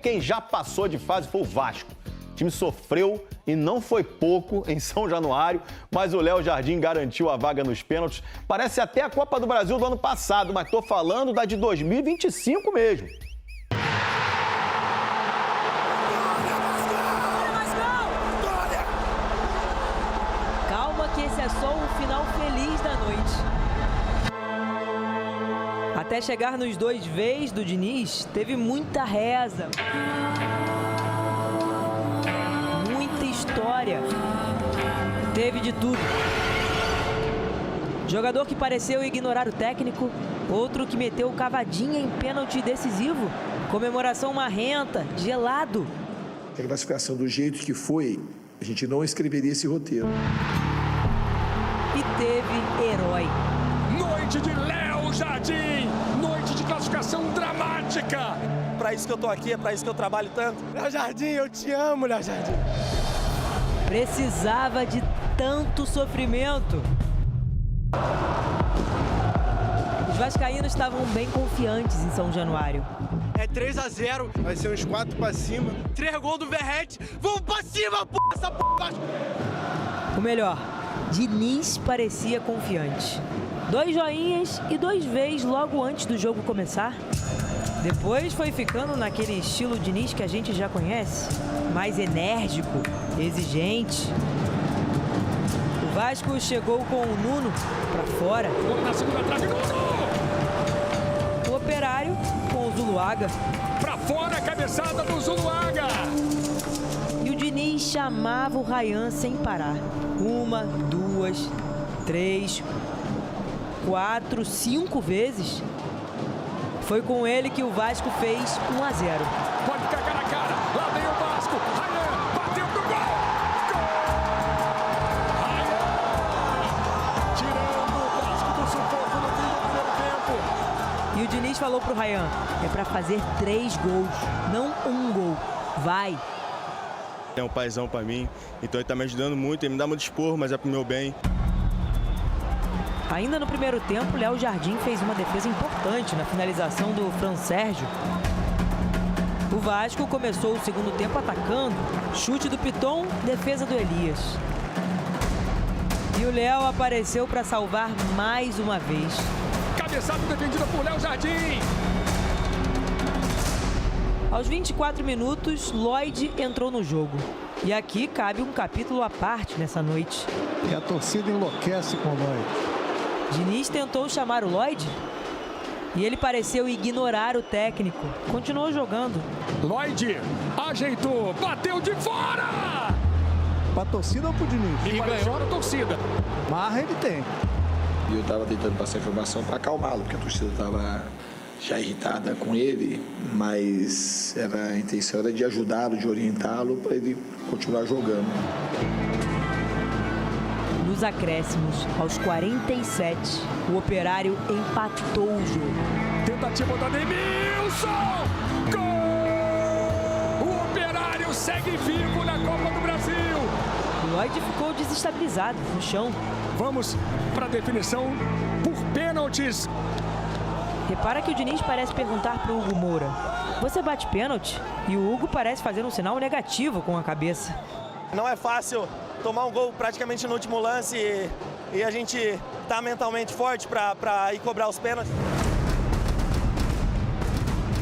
quem já passou de fase foi o Vasco. O time sofreu e não foi pouco em São Januário, mas o Léo Jardim garantiu a vaga nos pênaltis. Parece até a Copa do Brasil do ano passado, mas tô falando da de 2025 mesmo. Calma que esse é só o final feliz da noite. Até chegar nos 2 vezes do Diniz, teve muita reza. Muita história. Teve de tudo. Jogador que pareceu ignorar o técnico, outro que meteu cavadinha em pênalti decisivo, comemoração marrenta, gelado. A classificação do jeito que foi, a gente não escreveria esse roteiro. E teve herói. Noite de Léo Jardim, noite de classificação dramática. Para isso que eu tô aqui, é para isso que eu trabalho tanto. Léo Jardim, eu te amo, Léo Jardim. Precisava de tanto sofrimento. Os vascaínos estavam bem confiantes em São Januário. É 3-0, vai ser uns 4 pra cima. 3 gols do Verrete, vamos pra cima, porra, essa porra. O melhor, Diniz parecia confiante. 2 joinhas e 2 vezes logo antes do jogo começar. Depois foi ficando naquele estilo Diniz que a gente já conhece, mais enérgico, exigente. O Vasco chegou com o Nuno pra fora. Na segunda trave, Nuno! O Operário com o Zuluaga. Pra fora, cabeçada do Zuluaga! E o Diniz chamava o Ryan sem parar. 1, 2, 3, 4, 5 vezes. Foi com ele que o Vasco fez 1-0. Pode ficar cara a cara. Lá vem o Vasco. Ryan bateu pro gol. Gol! Ryan tirando o Vasco do sufoco no fim do primeiro tempo. E o Diniz falou pro Ryan, é pra fazer 3 gols, não 1 gol. Vai! É um paizão pra mim, então ele tá me ajudando muito, ele me dá muito esporro, mas é pro meu bem. Ainda no primeiro tempo, Léo Jardim fez uma defesa importante na finalização do Fran Sérgio. O Vasco começou o segundo tempo atacando. Chute do Piton, defesa do Elias. E o Léo apareceu para salvar mais uma vez. Cabeçada defendida por Léo Jardim. Aos 24 minutos, Lloyd entrou no jogo. E aqui cabe um capítulo à parte nessa noite. E a torcida enlouquece com o Lloyd. Diniz tentou chamar o Lloyd e ele pareceu ignorar o técnico. Continuou jogando. Lloyd ajeitou, bateu de fora! Pra torcida ou pro Diniz? E ganhou a torcida. Marra ele tem. E eu estava tentando passar informação para acalmá-lo, porque a torcida estava já irritada com ele, mas a intenção era de ajudá-lo, de orientá-lo para ele continuar jogando. Nos acréscimos, aos 47, o Operário empatou o jogo. Tentativa da Denilson! Gol! O Operário segue vivo na Copa do Brasil! O Lloyd ficou desestabilizado no chão. Vamos para a definição por pênaltis. Repara que o Diniz parece perguntar para o Hugo Moura: você bate pênalti? E o Hugo parece fazer um sinal negativo com a cabeça. Não é fácil tomar um gol praticamente no último lance e a gente tá mentalmente forte para ir cobrar os pênaltis.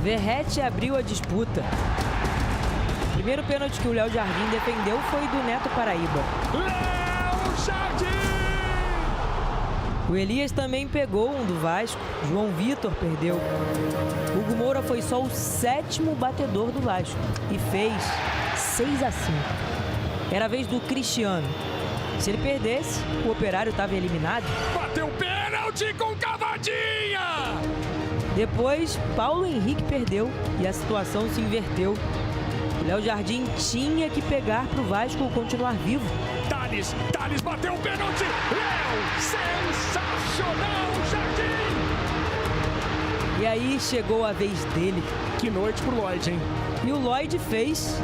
Verrete abriu a disputa. O primeiro pênalti que o Léo Jardim defendeu foi do Neto Paraíba. Léo Jardim! O Elias também pegou um do Vasco. João Vitor perdeu. Hugo Moura foi só o 7º batedor do Vasco e fez 6-5. Era a vez do Cristiano. Se ele perdesse, o Operário estava eliminado. Bateu pênalti com cavadinha! Depois, Paulo Henrique perdeu e a situação se inverteu. O Léo Jardim tinha que pegar para o Vasco continuar vivo. Thales bateu o pênalti! Léo, sensacional, Jardim! E aí chegou a vez dele. Que noite pro Lloyd, hein? E o Lloyd fez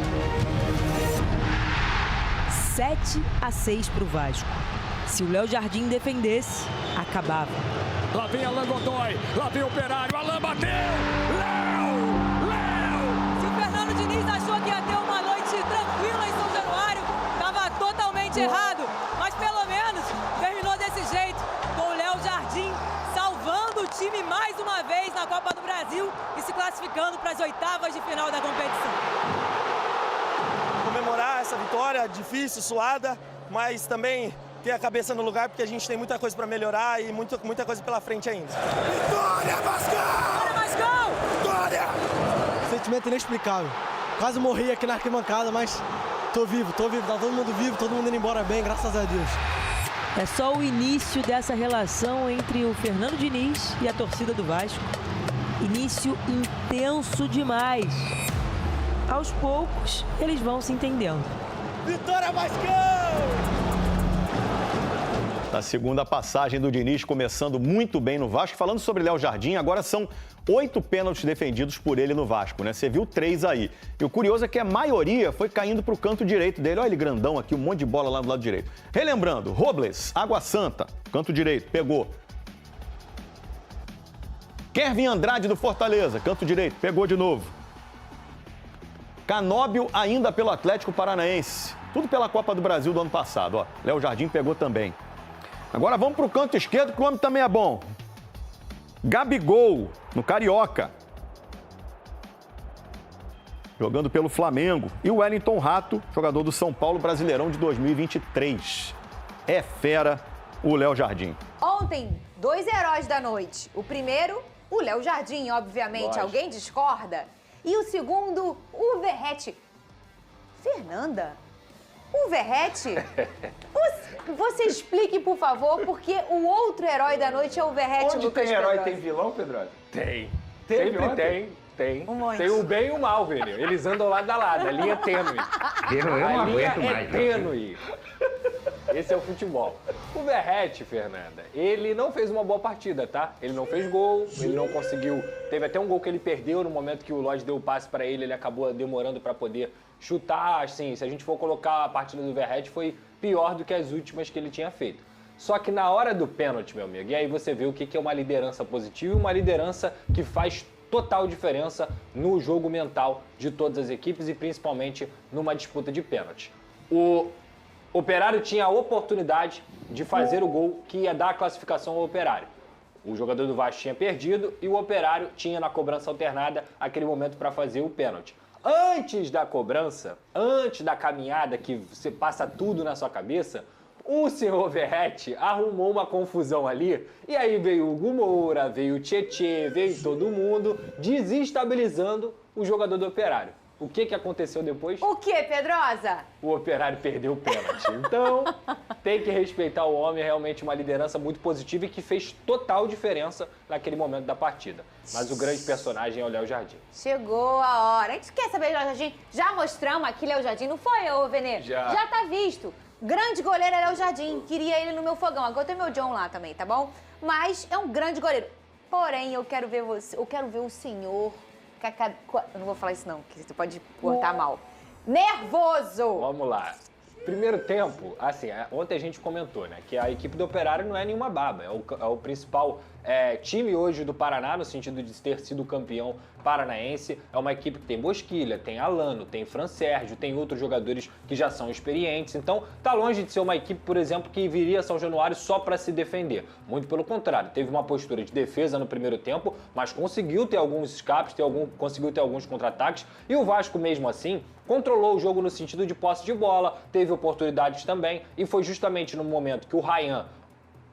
7-6 para o Vasco. Se o Léo Jardim defendesse, acabava. Lá vem Alan Godoy, lá vem o Operário, Alan bateu! Léo! Se o Fernando Diniz totalmente errado, mas pelo menos terminou desse jeito, com o Léo Jardim salvando o time mais uma vez na Copa do Brasil e se classificando para as oitavas de final da competição. Comemorar essa vitória difícil, suada, mas também ter a cabeça no lugar, porque a gente tem muita coisa para melhorar e muita coisa pela frente ainda. Vitória, Vascão! Bora, Vascão! Vitória! Sentimento inexplicável. Quase morri aqui na arquibancada, mas tô vivo, tá todo mundo vivo, todo mundo indo embora bem, graças a Deus. É só o início dessa relação entre o Fernando Diniz e a torcida do Vasco. Início intenso demais. Aos poucos, eles vão se entendendo. Vitória, Vascão! Na segunda passagem do Diniz, começando muito bem no Vasco. Falando sobre Léo Jardim, agora são 8 pênaltis defendidos por ele no Vasco, né? Você viu 3 aí. E o curioso é que a maioria foi caindo para o canto direito dele. Olha ele grandão aqui, um monte de bola lá do lado direito. Relembrando, Robles, Água Santa, canto direito, pegou. Kevin Andrade do Fortaleza, canto direito, pegou de novo. Canóbio ainda pelo Atlético Paranaense. Tudo pela Copa do Brasil do ano passado, ó. Léo Jardim pegou também. Agora vamos para o canto esquerdo, que o homem também é bom. Gabigol, no Carioca. Jogando pelo Flamengo. E o Wellington Rato, jogador do São Paulo, Brasileirão de 2023. É fera o Léo Jardim. Ontem, 2 heróis da noite. O primeiro, o Léo Jardim, obviamente. Lógico. Alguém discorda? E o segundo, o Verratti. Fernanda? O Verratti? Você explique, por favor, porque o outro herói da noite é o Verratti. Onde Lucas tem herói, Pedrosa. tem vilão, Pedro? Tem. Teve Sempre ontem? tem. Um monte. Tem o bem e o mal, Vini. Eles andam lado a lado, a linha é tênue. Eu não A linha aguento é mais. tênue. Esse é o futebol. O Verratti, Fernanda, ele não fez uma boa partida, tá? Ele não fez gol, ele não conseguiu... Teve até um gol que ele perdeu no momento que o Lodge deu o passe para ele acabou demorando para poder chutar. Assim, se a gente for colocar a partida do Verratti, foi pior do que as últimas que ele tinha feito. Só que na hora do pênalti, meu amigo, e aí você vê o que é uma liderança positiva e uma liderança que faz total diferença no jogo mental de todas as equipes e principalmente numa disputa de pênalti. O Operário tinha a oportunidade de fazer o gol que ia dar a classificação ao Operário. O jogador do Vasco tinha perdido e o Operário tinha na cobrança alternada aquele momento para fazer o pênalti. Antes da cobrança, antes da caminhada que você passa tudo na sua cabeça, o senhor Verratti arrumou uma confusão ali e aí veio o Hugo Moura, veio o Tietê, veio todo mundo desestabilizando o jogador do Operário. O que aconteceu depois? O que, Pedrosa? O Operário perdeu o pênalti. Então, tem que respeitar o homem, é realmente uma liderança muito positiva e que fez total diferença naquele momento da partida. Mas o grande personagem é o Léo Jardim. Chegou a hora. A gente quer saber, Léo Jardim? Já mostramos aqui Léo Jardim, não foi, ô Venê? Já tá visto. Grande goleiro é Léo Jardim. Queria ele no meu fogão. Agora tem meu John lá também, tá bom? Mas é um grande goleiro. Porém, eu quero ver você, eu quero ver o senhor... Eu não vou falar isso não, que você pode cortar mal. Nervoso! Vamos lá. Primeiro tempo, assim, ontem a gente comentou, né, que a equipe do Operário não é nenhuma baba, é o principal time hoje do Paraná, no sentido de ter sido campeão paranaense. É uma equipe que tem Bosquilha, tem Alano, tem Fran Sérgio, tem outros jogadores que já são experientes. Então, tá longe de ser uma equipe, por exemplo, que viria a São Januário só para se defender. Muito pelo contrário, teve uma postura de defesa no primeiro tempo, mas conseguiu ter alguns escapes, conseguiu ter alguns contra-ataques. E o Vasco, mesmo assim, controlou o jogo no sentido de posse de bola, teve oportunidades também, e foi justamente no momento que o Ryan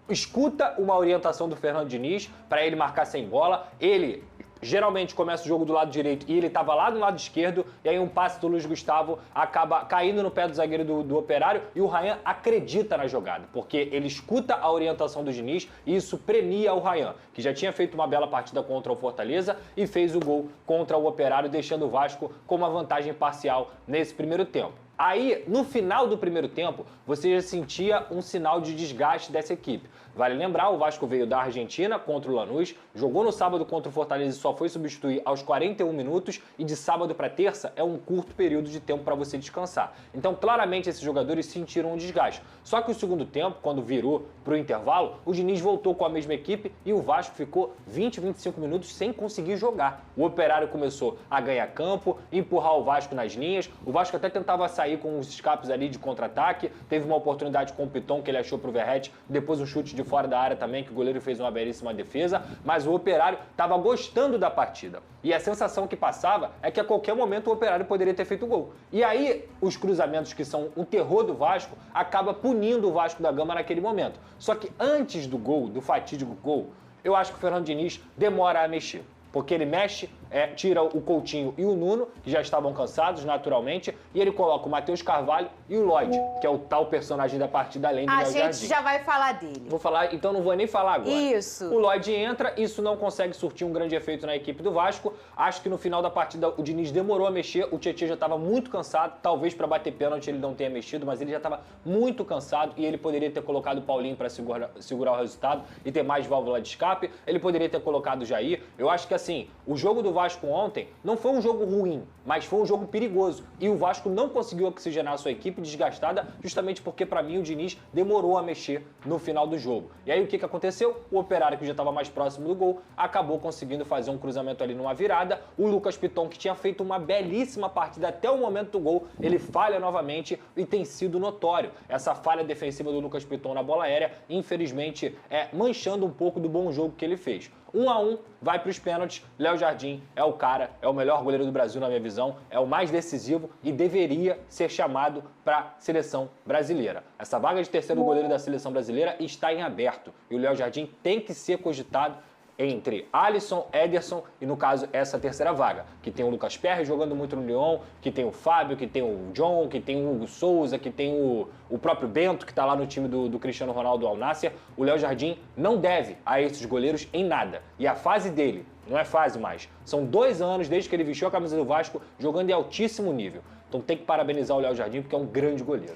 escuta uma orientação do Fernando Diniz para ele marcar sem bola. Ele geralmente começa o jogo do lado direito e ele estava lá do lado esquerdo, e aí um passe do Luiz Gustavo acaba caindo no pé do zagueiro do Operário, e o Ryan acredita na jogada, porque ele escuta a orientação do Diniz e isso premia o Ryan, que já tinha feito uma bela partida contra o Fortaleza e fez o gol contra o Operário, deixando o Vasco com uma vantagem parcial nesse primeiro tempo. Aí, no final do primeiro tempo, você já sentia um sinal de desgaste dessa equipe. Vale lembrar, o Vasco veio da Argentina contra o Lanús, jogou no sábado contra o Fortaleza e só foi substituir aos 41 minutos, e de sábado para terça é um curto período de tempo para você descansar. Então, claramente, esses jogadores sentiram um desgaste. Só que o segundo tempo, quando virou para o intervalo, o Diniz voltou com a mesma equipe e o Vasco ficou 20, 25 minutos sem conseguir jogar. O Operário começou a ganhar campo, empurrar o Vasco nas linhas, o Vasco até tentava sair sair com os escapes ali de contra-ataque. Teve uma oportunidade com o Piton que ele achou pro Verratti, depois um chute de fora da área também, que o goleiro fez uma belíssima defesa, mas o Operário estava gostando da partida. E a sensação que passava é que a qualquer momento o Operário poderia ter feito gol. E aí, os cruzamentos que são o terror do Vasco, acaba punindo o Vasco da Gama naquele momento. Só que antes do gol, do fatídico gol, eu acho que o Fernando Diniz demora a mexer. Porque ele mexe, tira o Coutinho e o Nuno, que já estavam cansados naturalmente, e ele coloca o Matheus Carvalho e o Lloyd, que é o tal personagem da partida além do Léo Jardim. A gente já vai falar dele. Vou falar, então não vou nem falar agora. Isso. O Lloyd entra, isso não consegue surtir um grande efeito na equipe do Vasco. Acho que no final da partida o Diniz demorou a mexer, o Tietchan já estava muito cansado, talvez para bater pênalti ele não tenha mexido, mas ele já estava muito cansado e ele poderia ter colocado o Paulinho para segurar o resultado e ter mais válvula de escape. Ele poderia ter colocado o Jair. Eu acho que assim, o jogo do Vasco ontem não foi um jogo ruim, mas foi um jogo perigoso. E o Vasco não conseguiu oxigenar a sua equipe desgastada, justamente porque, para mim, o Diniz demorou a mexer no final do jogo. E aí, o que aconteceu? O Operário, que já estava mais próximo do gol, acabou conseguindo fazer um cruzamento ali numa virada. O Lucas Piton, que tinha feito uma belíssima partida até o momento do gol, ele falha novamente e tem sido notório. Essa falha defensiva do Lucas Piton na bola aérea, infelizmente, manchando um pouco do bom jogo que ele fez. 1-1, vai para os pênaltis. Léo Jardim é o cara, é o melhor goleiro do Brasil na minha visão, é o mais decisivo e deveria ser chamado para a seleção brasileira. Essa vaga de terceiro goleiro da seleção brasileira está em aberto e o Léo Jardim tem que ser cogitado entre Alisson, Ederson e, no caso, essa terceira vaga, que tem o Lucas Perry jogando muito no Lyon, que tem o Fábio, que tem o John, que tem o Hugo Souza, que tem o próprio Bento, que está lá no time do Cristiano Ronaldo Al Nassr. O Léo Jardim não deve a esses goleiros em nada. E a fase dele, não é fase mais, são 2 anos desde que ele vestiu a camisa do Vasco jogando em altíssimo nível. Então tem que parabenizar o Léo Jardim, porque é um grande goleiro.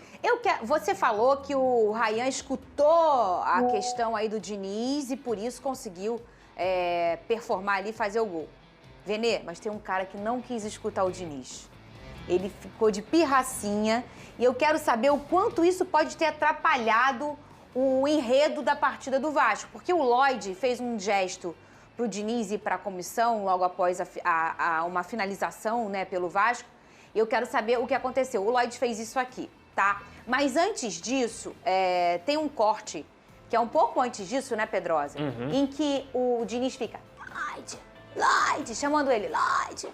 Você falou que o Rayan escutou a questão aí do Diniz e por isso conseguiu performar ali e fazer o gol. Venê, mas tem um cara que não quis escutar o Diniz. Ele ficou de pirracinha e eu quero saber o quanto isso pode ter atrapalhado o enredo da partida do Vasco. Porque o Lloyd fez um gesto pro Diniz e para a comissão logo após uma finalização, né, pelo Vasco. E eu quero saber o que aconteceu. O Lloyd fez isso aqui, tá? Mas antes disso, tem um corte que é um pouco antes disso, né, Pedrosa? Em que o Diniz fica, Lloyd, chamando ele, Lloyd.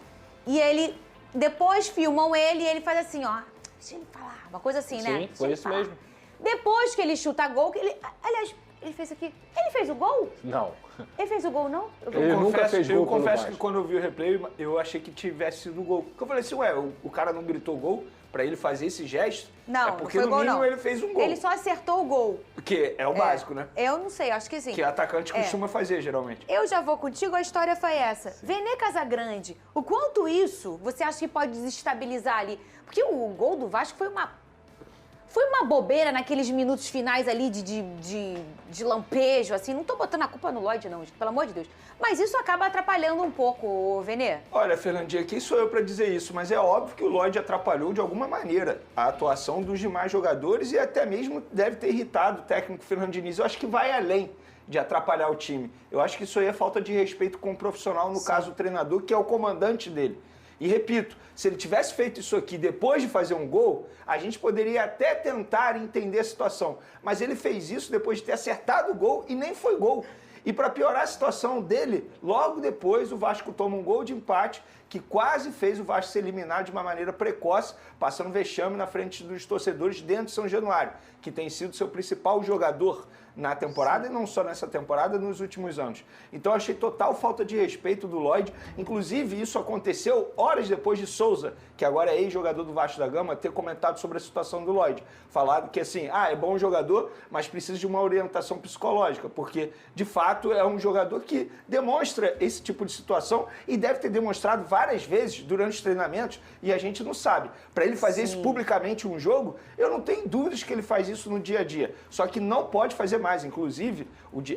E ele, depois filmam ele e ele faz assim, ó, deixa ele falar, uma coisa assim, né? Sim, foi isso mesmo. Depois que ele chuta gol, aliás, ele fez aqui, ele fez o gol? Não. Ele fez o gol, não? Eu confesso que quando eu vi o replay, eu achei que tivesse sido gol. Porque eu falei assim, o cara não gritou gol pra ele fazer esse gesto? Não, porque não foi no gol, mínimo não. ele fez um gol. Ele só acertou o gol. Que é o básico, né? Eu não sei, acho que sim. Que atacante costuma fazer, geralmente. Eu já vou contigo, a história foi essa. Venê Casagrande, o quanto isso você acha que pode desestabilizar ali? Porque o gol do Vasco foi uma bobeira naqueles minutos finais ali de lampejo, assim. Não tô botando a culpa no Lloyd, não, gente, pelo amor de Deus. Mas isso acaba atrapalhando um pouco, Venê. Olha, Fernandinha, quem sou eu pra dizer isso? Mas é óbvio que o Lloyd atrapalhou de alguma maneira a atuação dos demais jogadores e até mesmo deve ter irritado o técnico Fernando Diniz. Eu acho que vai além de atrapalhar o time. Eu acho que isso aí é falta de respeito com o profissional, no caso o treinador, que é o comandante dele. E repito, se ele tivesse feito isso aqui depois de fazer um gol, a gente poderia até tentar entender a situação. Mas ele fez isso depois de ter acertado o gol e nem foi gol. E para piorar a situação dele, logo depois o Vasco toma um gol de empate que quase fez o Vasco ser eliminado de uma maneira precoce, passando vexame na frente dos torcedores dentro de São Januário, que tem sido seu principal jogador na temporada. Sim. E não só nessa temporada, nos últimos anos. Então eu achei total falta de respeito do Lloyd. Inclusive isso aconteceu horas depois de Souza, que agora é ex-jogador do Vasco da Gama, ter comentado sobre a situação do Lloyd. Falado que assim, é bom jogador, mas precisa de uma orientação psicológica, porque de fato é um jogador que demonstra esse tipo de situação e deve ter demonstrado várias vezes durante os treinamentos e a gente não sabe. Para ele fazer isso publicamente em um jogo, eu não tenho dúvidas que ele faz isso no dia a dia. Só que não pode fazer mais. Inclusive,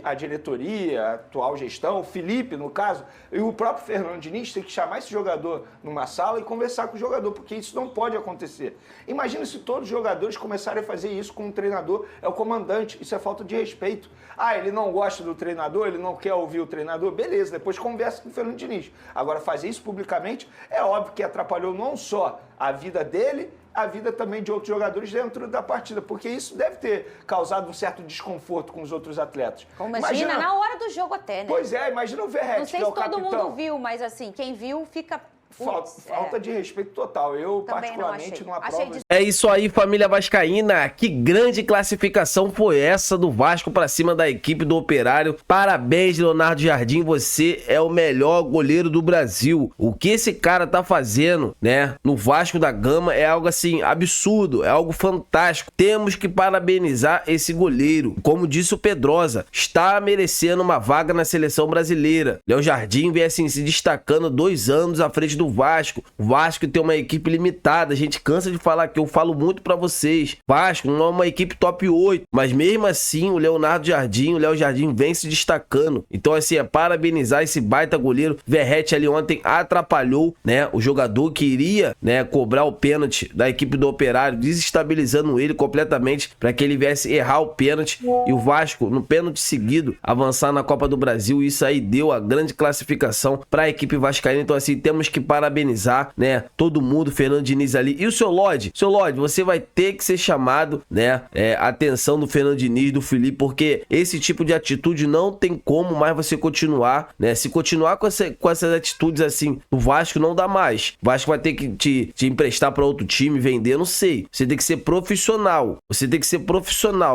a diretoria, a atual gestão, o Felipe, no caso, e o próprio Fernando Diniz tem que chamar esse jogador numa sala e conversar com o jogador, porque isso não pode acontecer. Imagina se todos os jogadores começarem a fazer isso com o treinador, é o comandante, isso é falta de respeito. Ele não gosta do treinador, ele não quer ouvir o treinador, beleza, depois conversa com o Fernando Diniz. Agora, fazer isso publicamente, é óbvio que atrapalhou não só a vida dele a vida também de outros jogadores dentro da partida, porque isso deve ter causado um certo desconforto com os outros atletas. Imagina na hora do jogo até, né? Pois é, imagina o Verratti, não sei que é se o todo capitão. mundo viu, mas assim, quem viu fica... Falta de respeito total. Eu, Também particularmente, não achei aprovo. É isso aí, família vascaína. Que grande classificação foi essa do Vasco para cima da equipe do Operário. Parabéns, Leonardo Jardim. Você é o melhor goleiro do Brasil. O que esse cara tá fazendo, né, no Vasco da Gama é algo assim absurdo, é algo fantástico. Temos que parabenizar esse goleiro. Como disse o Pedrosa, está merecendo uma vaga na seleção brasileira. Léo Jardim vem assim se destacando 2 anos à frente do Vasco. O Vasco tem uma equipe limitada. A gente cansa de falar que eu falo muito pra vocês. Vasco não é uma equipe top 8, mas mesmo assim o Leonardo Jardim, o Léo Jardim vem se destacando. Então assim, é parabenizar esse baita goleiro. Verratti ali ontem atrapalhou, né, o jogador que iria, né, cobrar o pênalti da equipe do Operário, desestabilizando ele completamente para que ele viesse errar o pênalti e o Vasco no pênalti seguido avançar na Copa do Brasil. Isso aí deu a grande classificação para a equipe vascaína. Então assim, temos que parabenizar, né, todo mundo, Fernando Diniz ali. E o seu Lodge, você vai ter que ser chamado, né, a atenção do Fernando Diniz, do Felipe, porque esse tipo de atitude não tem como mais você continuar, né, se continuar com essas atitudes assim, o Vasco não dá mais. O Vasco vai ter que te emprestar para outro time, vender, não sei. Você tem que ser profissional,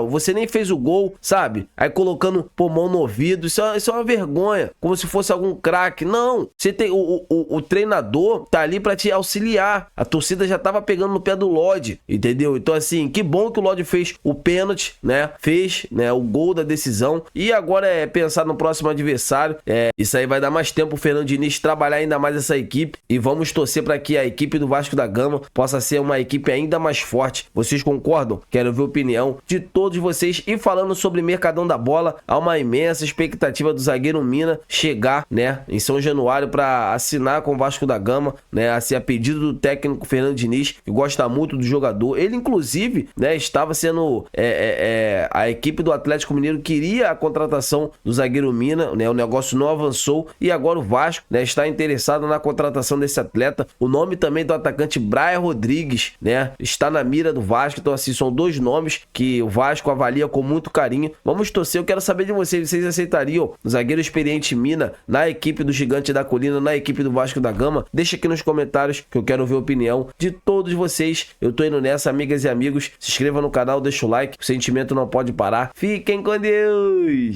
você nem fez o gol, sabe? Aí colocando pulmão no ouvido, isso é uma vergonha, como se fosse algum craque. Não, você tem o treinador tá ali pra te auxiliar. A torcida já tava pegando no pé do Lodge, entendeu? Então assim, que bom que o Lodge fez o pênalti, né? Fez, né, o gol da decisão. E agora é pensar no próximo adversário. Isso aí vai dar mais tempo o Fernando Diniz trabalhar ainda mais essa equipe. E vamos torcer para que a equipe do Vasco da Gama possa ser uma equipe ainda mais forte. Vocês concordam? Quero ver a opinião de todos vocês. E falando sobre Mercadão da Bola, há uma imensa expectativa do zagueiro Mina chegar, né, em São Januário para assinar com o Vasco da Gama, né, assim, a pedido do técnico Fernando Diniz, que gosta muito do jogador. Ele inclusive, né, estava sendo a equipe do Atlético Mineiro queria a contratação do zagueiro Mina, né, o negócio não avançou e agora o Vasco, né, está interessado na contratação desse atleta. O nome também do atacante Brian Rodrigues, né, está na mira do Vasco. Então assim, são 2 nomes que o Vasco avalia com muito carinho. Vamos torcer. Eu quero saber de vocês aceitariam o zagueiro experiente Mina na equipe do Gigante da Colina, na equipe do Vasco da Gama? Deixa aqui nos comentários que eu quero ver a opinião de todos vocês. Eu tô indo nessa, amigas e amigos. Se inscreva no canal, deixa o like, o sentimento não pode parar. Fiquem com Deus!